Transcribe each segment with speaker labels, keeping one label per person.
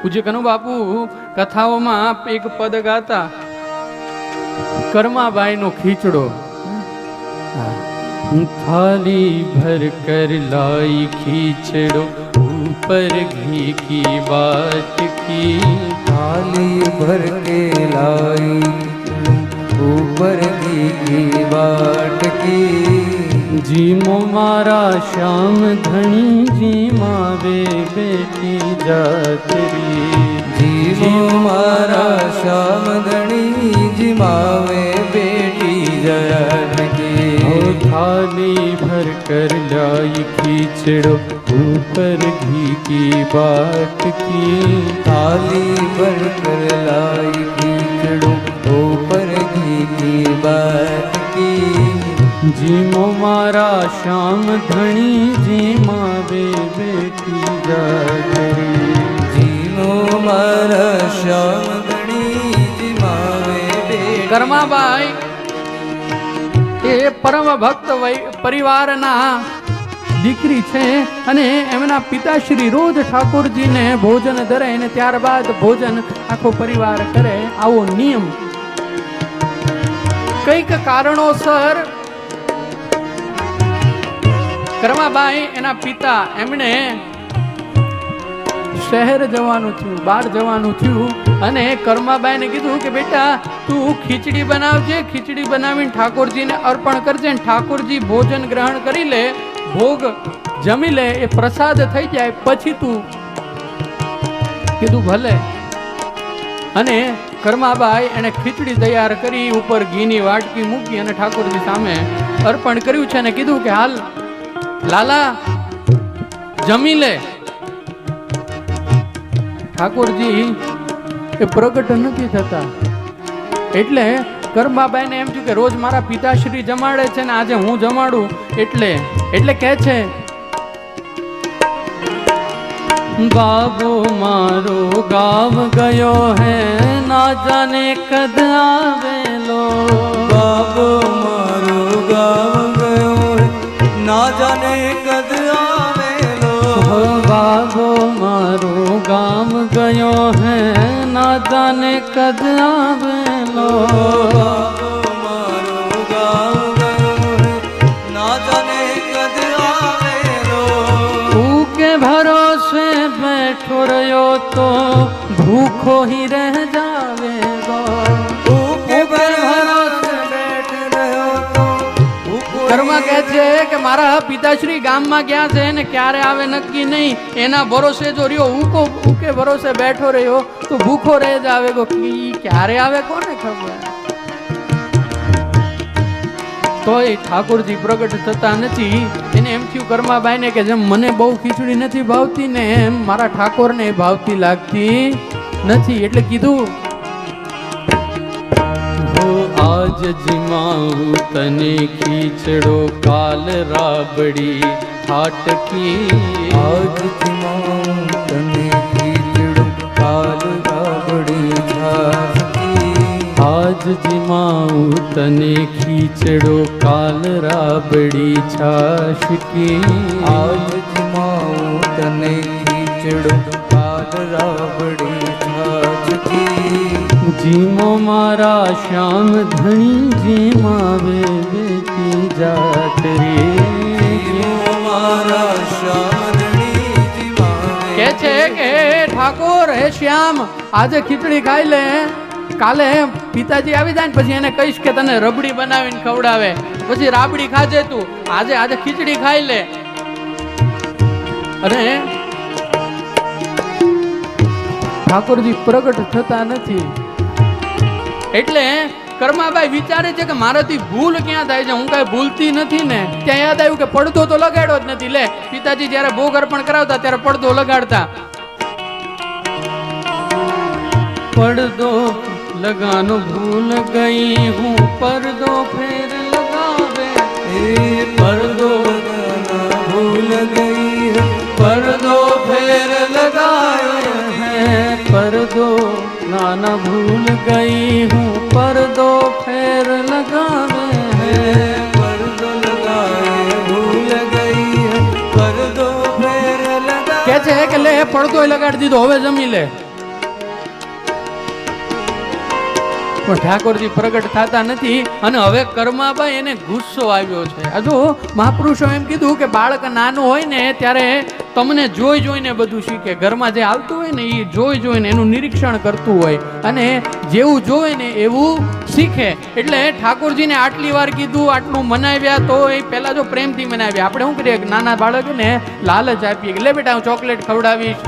Speaker 1: પૂજ્ય કનુ બાપુ કથાઓમાં એક પદ ગાતા, કર્માબાઈ નો ખીચડો, થાલી ભર કર लाई खींचड़ो ऊपर घी की बात की,
Speaker 2: थाली भर के लाई ऊपर घी की बाट की,
Speaker 1: जीमो मारा श्याम धनी जीमावे बेटी जातरी,
Speaker 2: जीमो मारा श्याम धनी जीमावे बेटी जातरी,
Speaker 1: थाली भर कर लाई खींचड़ो ऊपर घी की बाट की,
Speaker 2: थाली भर कर लाई खींचड़ो ऊपर घी की बाट की,
Speaker 1: जीमो मारा श्याम धनी जीमावे बेटी जागरी,
Speaker 2: जीमो मारा श्याम धनी जीमावे बेटी।
Speaker 1: કર્માબાઈ એ પરમ ભક્ત પરિવારના દીકરી છે અને એમના પિતાશ્રી રોજ ઠાકોરજીને ભોજન ધરે અને ત્યારબાદ ભોજન આખો પરિવાર કરે, આવો નિયમ. કઈક કારણોસર કર્માબાઈ એના પિતા એમણે શહેર જવાનું થયું, બહાર જવાનું થયું અને કર્માબાઈને કીધું કે બેટા તું ખીચડી બનાવજે, ખીચડી બનાવીને ઠાકોરજીને અર્પણ કરજે, ઠાકોરજી ભોજન ગ્રહણ કરી લે, ભોગ જમી લે, એ પ્રસાદ થઈ જાય પછી તું. કીધું ભલે. અને કર્માબાઈ એને ખીચડી તૈયાર કરી, ઉપર ઘીની વાટકી મૂકી અને ઠાકોરજી સામે અર્પણ કર્યું છે અને કીધું કે હાલ લાલા જમી લે. ઠાકોરજી એ પ્રગટ નથી થતા એટલે કર્માબાઈને એમ થયું કે રોજ મારા પિતાશ્રી જમાડે છે ને આજે હું જમાડું, એટલે કહે છે, બાબો મારો ગામ ગયો હે ના જાને કદ આવેલો,
Speaker 2: બાબો મારો ગામ ગયો હે ના જાને કદ આવેલો,
Speaker 1: બાબો મારો ગામ ગયો હે ના જાને કદ આવેલો,
Speaker 2: બાબો મારો ગામ ગયો હે ના જાને કદ આવેલો,
Speaker 1: ઉકે ભરોસે બેઠો રહ્યો તો ભૂખો ही रह जावेगा,
Speaker 2: ઉકે ભરોસે બેઠ રહ્યો તો ભૂખો
Speaker 1: કર્મા કહે છે કે મારા પિતાશ્રી ગામમાં ગયા છે ને ક્યારે આવે નક્કી નહીં, એના ભરોસે જો રહ્યો, ઉકે ભરોસે બેઠો રહ્યો તો ભૂખો રહે જાવેગો, ક્યારે આવે કોને ખબર. તોય ઠાકોરજી પ્રગટ થતા નથી. એને એમ થયું કર્માબાઈને કે જેમ મને બહુ ખીચડી નથી ભાવતી ને એમ મારા ઠાકોરને ભાવતી લાગતી નથી, એટલે કીધું आज जिमाऊ तने खींचड़ो काल राबड़ी ठाट की,
Speaker 2: आज जिमाऊं तने खीचड़ो काल राबड़ी छाछ की,
Speaker 1: आज जिमाऊ तने खींचड़ो काल राबड़ी छाछ की,
Speaker 2: आज जिमाऊं तने खीचड़ो काल राबड़ी छाछ की,
Speaker 1: जीमो मारा श्याम धनी जीमावे बेटी जात रे,
Speaker 2: जीमो मारा श्याम धनी जीमावे।
Speaker 1: કે છે કે ઠાકોર હે શ્યામ આજે ખીચડી ખાઈ લે, કાલે પિતાજી આવી જાય ને પછી એને કહીશ કે તને રબડી બનાવીને ખવડાવે, પછી રાબડી ખાજે તું, આજે ખીચડી ખાઈ લે. અને ઠાકોરજી પ્રગટ થતા નથી એટલે કર્માબાઈ વિચારે છે કે મારાથી ભૂલ ક્યાં થાય છે, હું કઈ ભૂલતી નથી ને. ત્યાં યાદ આવ્યું કે પડદો તો લગાડ્યો જ નથી. લે પિતાજી જયારે ભોગ અર્પણ કરાવતા ત્યારે પડદો લગાડતા, પડદો लगानो भूल गई हूँ पर्दो फेर लगावे,
Speaker 2: पर्दो लगाना भूल गई है,
Speaker 1: पर्दो फेर लगाए हैं, पर्दो नाना भूल गई हूँ पर्दो फेर लगावे हैं,
Speaker 2: पर्दो लगाए भूल गई है, पर्दो फेर लगा।
Speaker 1: કે છે કે લે પડદો લગાડી દીધો હવે જમી લે. પણ ઠાકોરજી પ્રગટ થતા નથી. અને હવે કર્માબાઈ એને ગુસ્સો આવ્યો છે. આ જો મહાપુરુષો એમ કીધું કે બાળક નાનું હોય ને ત્યારે તમને જોઈ જોઈને બધું શીખે. ઘરમાં જે આવતું હોય ને એ જોઈ જોઈને એનું નિરીક્ષણ કરતું હોય અને જેવું જોવે ને એવું શીખે. એટલે ઠાકોરજીને આટલી વાર કીધું, આટલું મનાવ્યા તો એ પહેલા જો પ્રેમથી મનાવ્યા. આપણે શું કરીએ, નાના બાળકને લાલચ આપીએ કે લે બેટા હું ચોકલેટ ખવડાવીશ,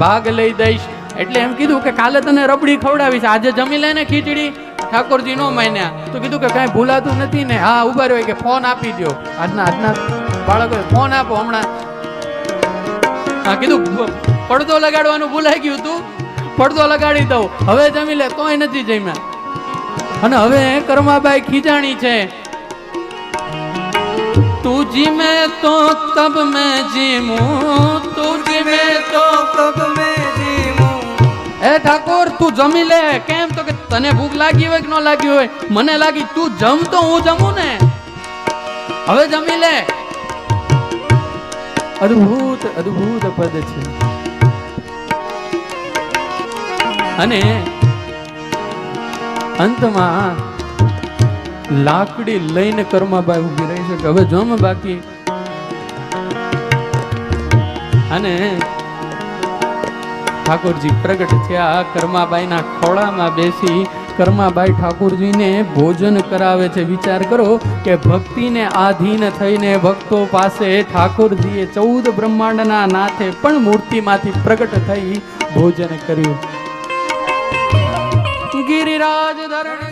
Speaker 1: ભાગ લઈ દઈશ. એટલે એમ કીધું કે કાલે તને રબડી ખવડાવીશ, આજે જમી લે ને ખીચડી. ઠાકોરજી નો માન્યા તો કીધું કે કાંઈ ભૂલાતું નથી ને? હા, ઉભા રહ્યો કે ફોન આપી દો. આજના બાળકો ફોન આપો હમણાં. હા, કીધું પડદો લગાડવાનું ભૂલાઈ ગયું તું, પડદો લગાડી દઉં, હવે જમી લે, તોય નથી જમ્યા. અને હવે કર્માબાઈ ખીજાણી છે. તું જીમે તો તબ મેં જીમું, તું જીમે તો
Speaker 2: તબ મેં જીમું.
Speaker 1: એ ઠાકોર તું જમી લે. કેમ? તો કે તને ભૂખ લાગી હોય કે ન લાગી હોય, મને લાગી, તું જમ તો હું જમું ને, હવે જમી લે. અદ્ભુત અદ્ભુત પદ છે. અને અંતમાં લાકડી લઈને કર્માબાઈ ઉભી રહી છે કે હવે જમ બાકી. અને ઠાકોરજી પ્રગટ થયા, કર્માબાઈના ખોળામાં બેસી કર્માબાઈ ઠાકોરજીને ભોજન કરાવે છે. વિચાર કરો કે ભક્તિને આધીન થઈને ભક્તો પાસે ઠાકોરજીએ 14 બ્રહ્માંડના નાથે પણ મૂર્તિમાંથી પ્રગટ થઈ ભોજન કર્યું. ગિરિરાજ ધરણી